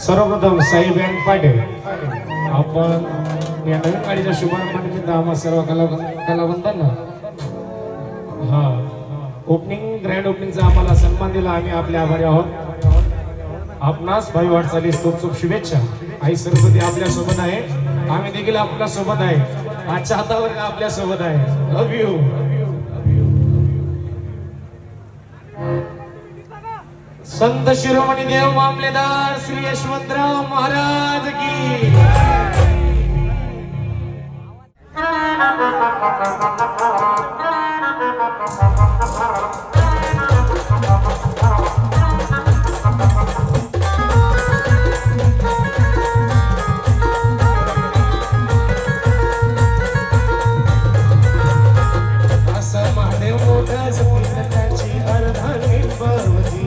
सर्वप्रथम साई बँड पाटील आपण या नवीन गाडीच्या शुभारंभानिमित्त आम्हा सर्व कलावंतांना ग्रँड ओपनिंगचा आम्हाला सन्मान दिला. आम्ही आपले आभारी आहोत. आपणास भाई वाटचालीस खूप खूप शुभेच्छा. आई सरस्वती आपल्या सोबत आहे, आम्ही देखील आपल्या सोबत आहे. आजच्या हातावर आपल्या सोबत आहे. लव यू. संत शिरोमणी देव मामलेदार श्री यशवंतराव महाराज की. असं महादेव मोठा जपीत त्याची अर्धांगीण पार्वती.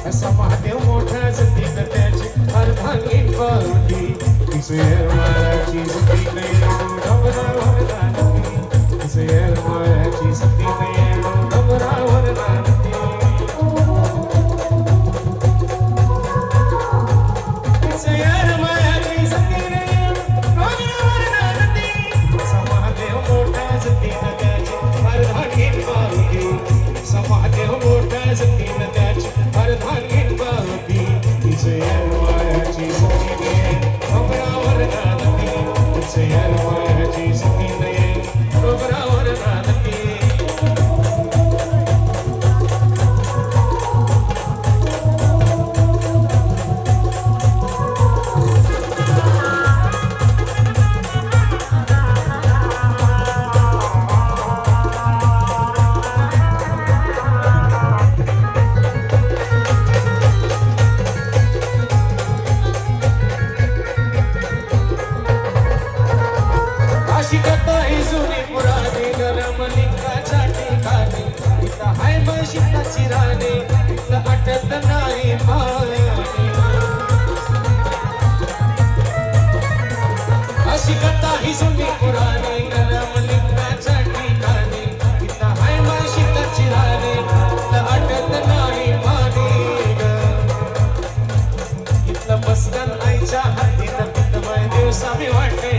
असा महादेव मोठा जपीत त्याची अर्धांगीण पार्वती. तिसर मायाची सती नयनो डोंगरावर नांदती. तिसर मायाची सती नयनो डोंगरावर नांदती. तिसर मायाची सती नयनो डोंगरावर नांदती. असा महादेव मोठा जपीत त्याची अर्धांगीण पार्वती. असा महादेव मोठा जपीत त्याची अर्धांगीण पार्वती. तिसर मायाची सती नयनो डोंगरावर नांदती. तिसर मायाची सती नयनो डोंगरावर नांदती. अशी कथा ही जुनी पुराणी गरम लिंगाच्या ठिकाणी. इथं हाय म्हशीची राणी, इथं अटत नाही पाणी. अशी कथा ही जुनी पुराणी गरम लिंगाच्या ठिकाणी. इथं हाय म्हशीची राणी, इथं अटत नाही पाणी. इथलं बसकन आईच्या हातीत पितमय दिवसा मी वाटे.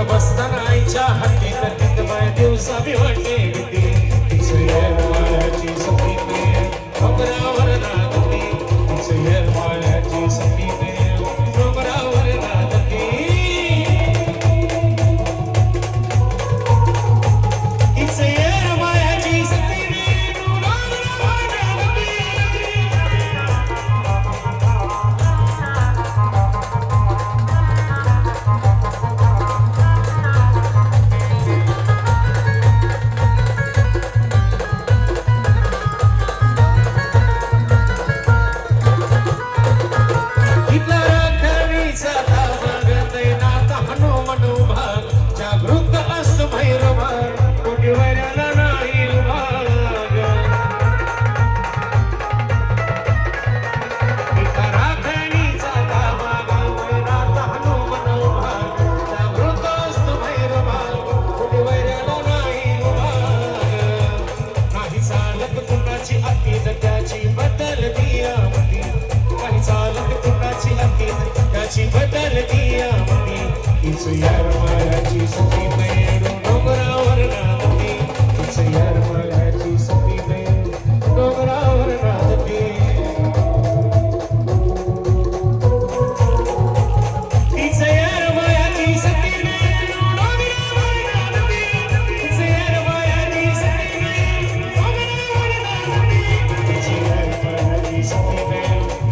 बसताना आईच्या हातीत तिथं दिवसा मी वाटे गती. तिसर मायाची सती डोंगरावर नांदती. तिसर मायाची सती डोंगरावर नांदती. तिसर मायाची सती डोंगरावर नांदती. बदल दिया मनी. तिसर मायाची सती डोंगरावर नांदती. तिसर मायाची सती डोंगरावर नांदती. तिसर मायाची सती डोंगरावर नांदती. तिसर मायाची सती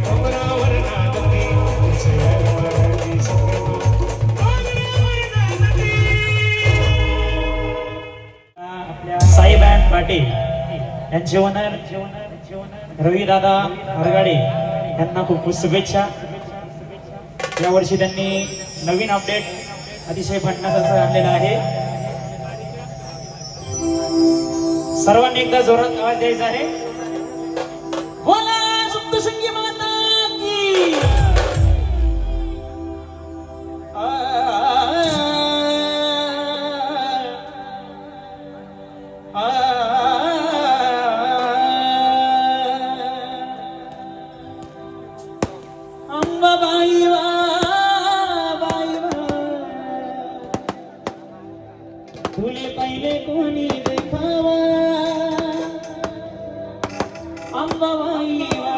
डोंगरावर नांदती. तिसर मायाची सती डोंगरावर नांदती. साई बँड पाटील यांचे ओनर रवी दादा हरगाडे यांना खूप खूप शुभेच्छा. यावर्षी त्यांनी नवीन अपडेट अतिशय भन्नाट असं आणलेलं आहे. सर्वांनी एकदा जोरात आवाज द्यायचा आहे. बोला सप्तशृंगी माता की. अंबाबाई वा बाई वा तुले पहिले कोणी देखावा अंबाबाई वा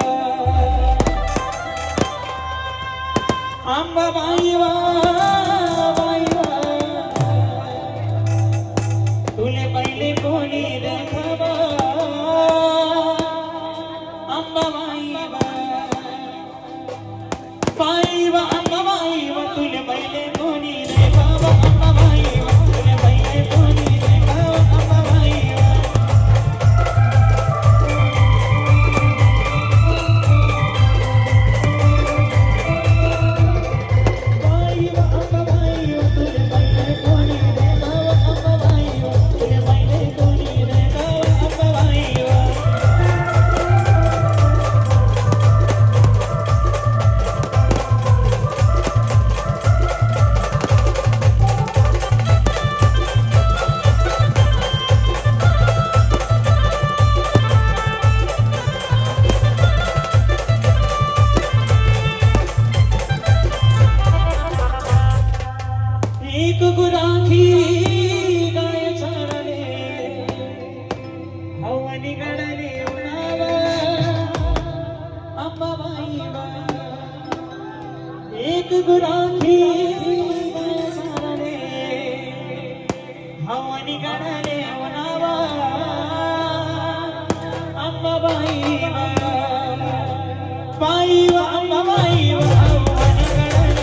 अंबाबाई वा बाई वा तुले पहिले कोणी देखावा अंबाबाई वा बाई वा अंबाबाई वा तुले पहिले कोणी देखावा अंबाबाई वा तुले पहिले कोणी देखावा अंबाबाई वा बाई वा अंबाबाई वा तुले पहिले कोणी देखावा अंबाबाई वा तुले पहिले कोणी देखावा अंबाबाई वा एक गुराखी गाय चारले हवनी गडले उन्हावा अंबाबाई वा एक गुराखी गाय चारले हवनी गडले उन्हावा अंबाबाई वा बाई वा अंबाबाई वा हवनी गडले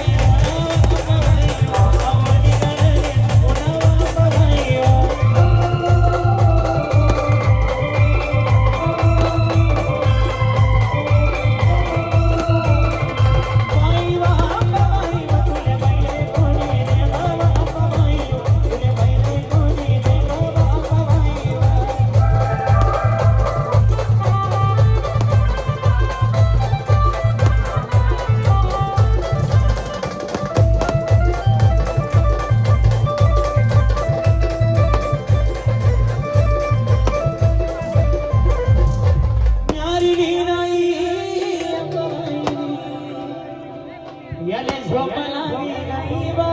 याले झोपला गाईबा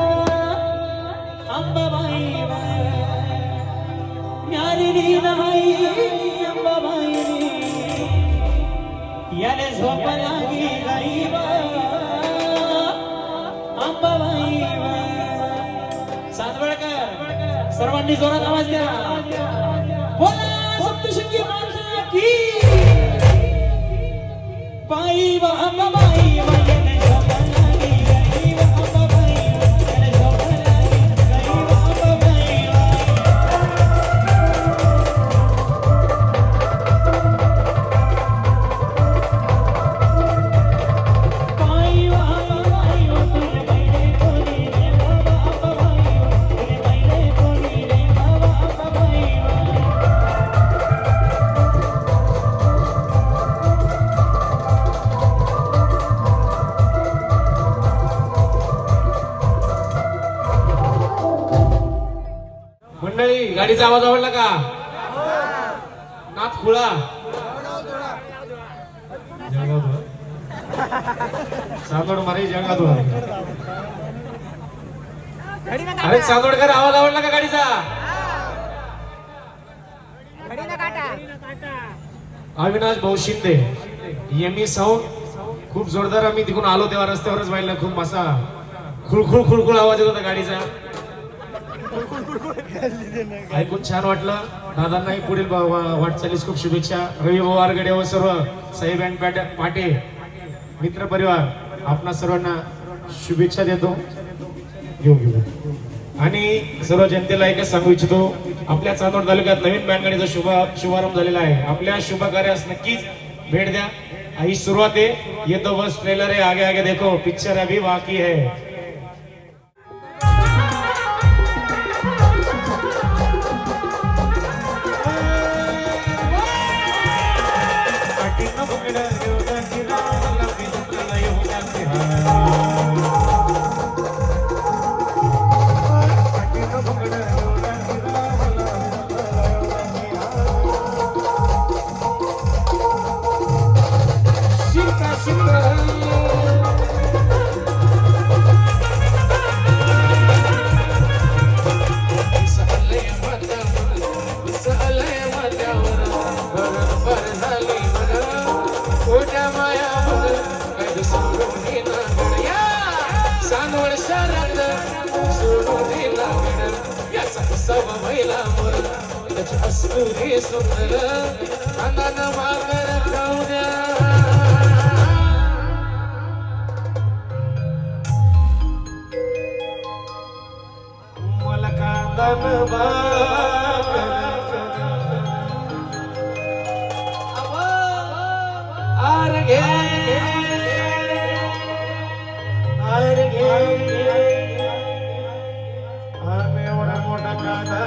अंबाबाई वा न्यारी नाही अंबाबाई याले झोपला गाईबा अंबाबाई वा सातवडकर सर्वांनी जोरात आवाज द्या बोला सप्तशृंगी माता की बाई वा अंबाबाई वा याले मंडळी गाडीचा आवाज आवडला का? नाथ खुळा चांदोड मारे जगात अरे चांदोडकर आवाज आवडला का गाडीचा? अविनाश भाऊ शिंदे एमी साऊंड खूप जोरदार. आम्ही तिकडून आलो तेव्हा रस्त्यावरच पाहिलं खूप असा खुळखुळ खुळखुळ आवाज येत होता गाडीचा. ऐकून छान वाटलं. दादांनाही पुढील वाटचालीस खूप शुभेच्छा. रवी भाऊ आरगडे व सर्व साहेब अँड पाटे मित्र परिवार आपणा सर्वांना शुभेच्छा देतो. घेऊ आणि सर्व जनतेला एकच सांगू इच्छितो, आपल्या चांदोड तालुक्यात नवीन बँडगाडीचा शुभारंभ झालेला आहे. आपल्या शुभ कार्यास नक्कीच भेट द्या. ही सुरुवात आहे. ये तो बस ट्रेलर है, आगे आगे देखो, पिक्चर अभी बाकी है. सब महिला मोर त्याची अस्तुरी सुंदर कांदान भाकर खाऊ द्या मला कांदान भाकर आर घे आर घे आम्ही एवढा मोठा कांदा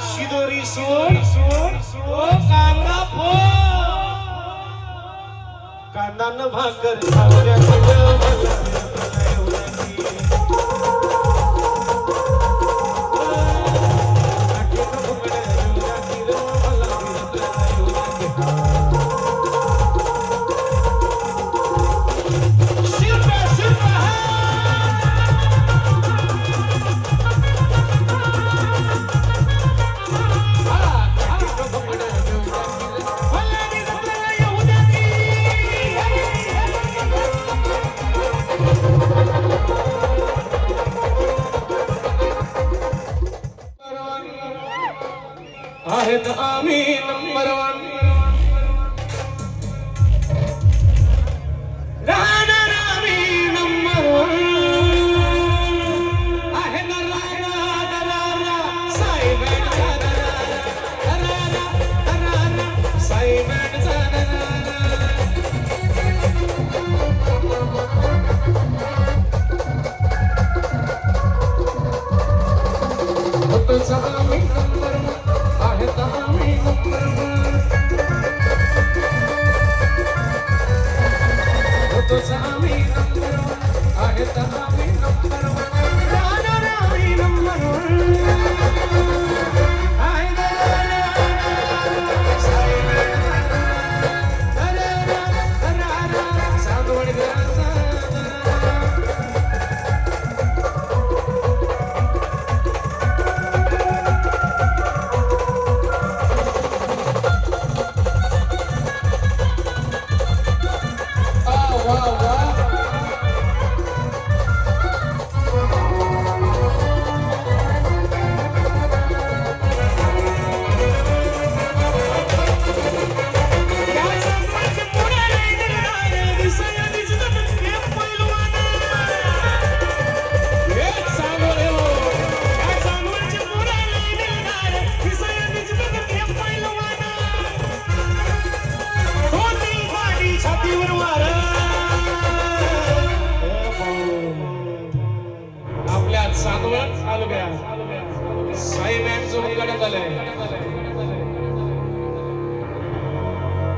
शिदोरी सोड कांदा फो कांदा न भाकर आहेत आम्ही नंबर वन राहणार आम्ही नंबर वन आहे ना साहेब साहेब आम्ही नंबर आहेत आम्ही नंबर होतोच आम्ही नंबर आहेत आम्ही नंबर राहणार आम्ही नंबर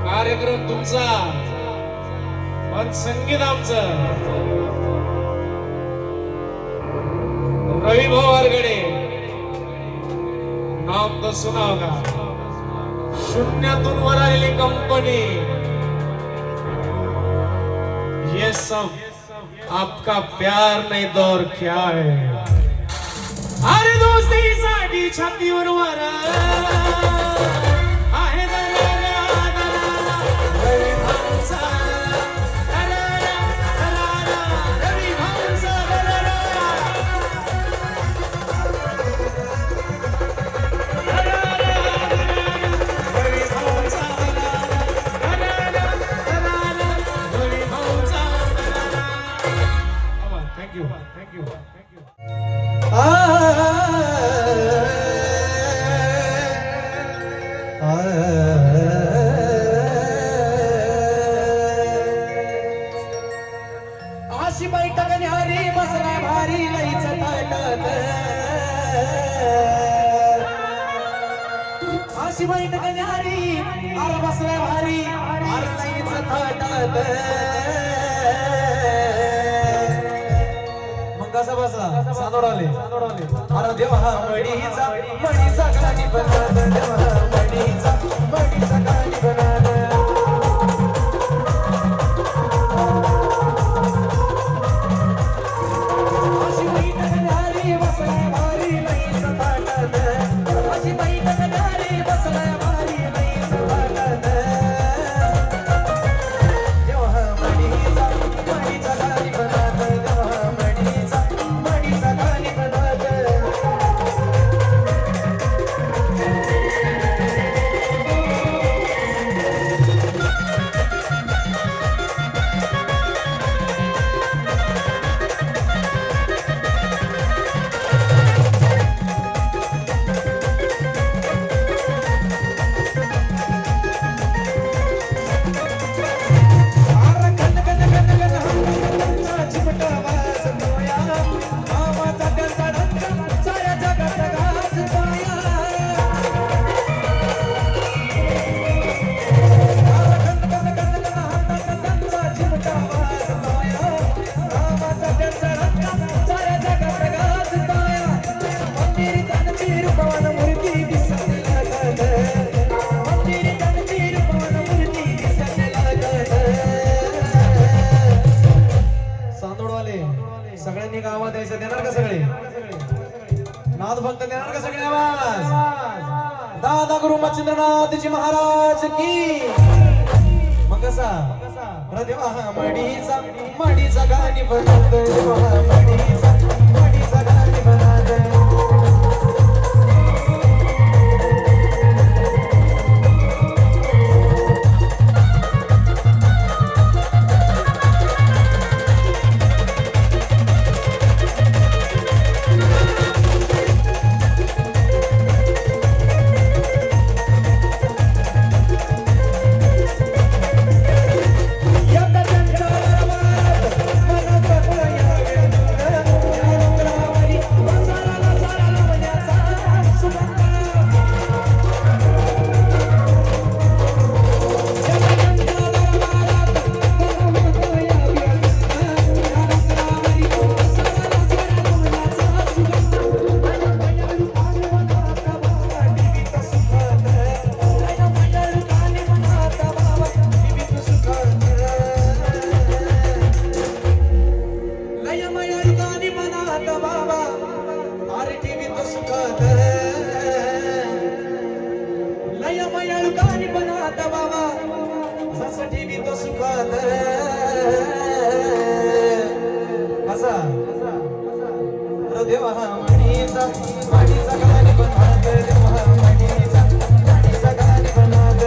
कार्यक्रम तुमचा पण संगीत आमचं रवी भाऊ वरगडे नाम तो सुना होगा शून्यातून वर आलेली कंपनी ये सब आपका प्यार नहीं तो और क्या है अरे दोस्ती साठी छातीवर वारा आहे Thank you. अशी बैठक न्यारी बसला भारी लईच ताटत अशी बैठक न्यारी आर बसला भारी आर लईच ताटत मग कसा बसला सानोडाले अरे देवा मडीचा गाणी बनत देवा मडीचा गाणी बनत दागरू मच्छिंद्रनाथजी महाराज की मग कसा देवा मडीचा गाणी बनत देवा मडीचा गाणी बनत देवा मडीचा गाणी बनत देवा मडीचा गाणी बनत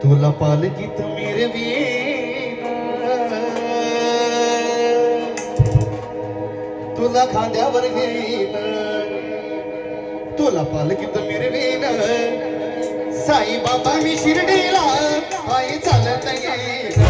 तुला पालकीत मिरवीन तुला खांद्यावर घेईन तुला पालकीत मिरवीन साई बाबा मी शिर्डीला पायी चालत येईन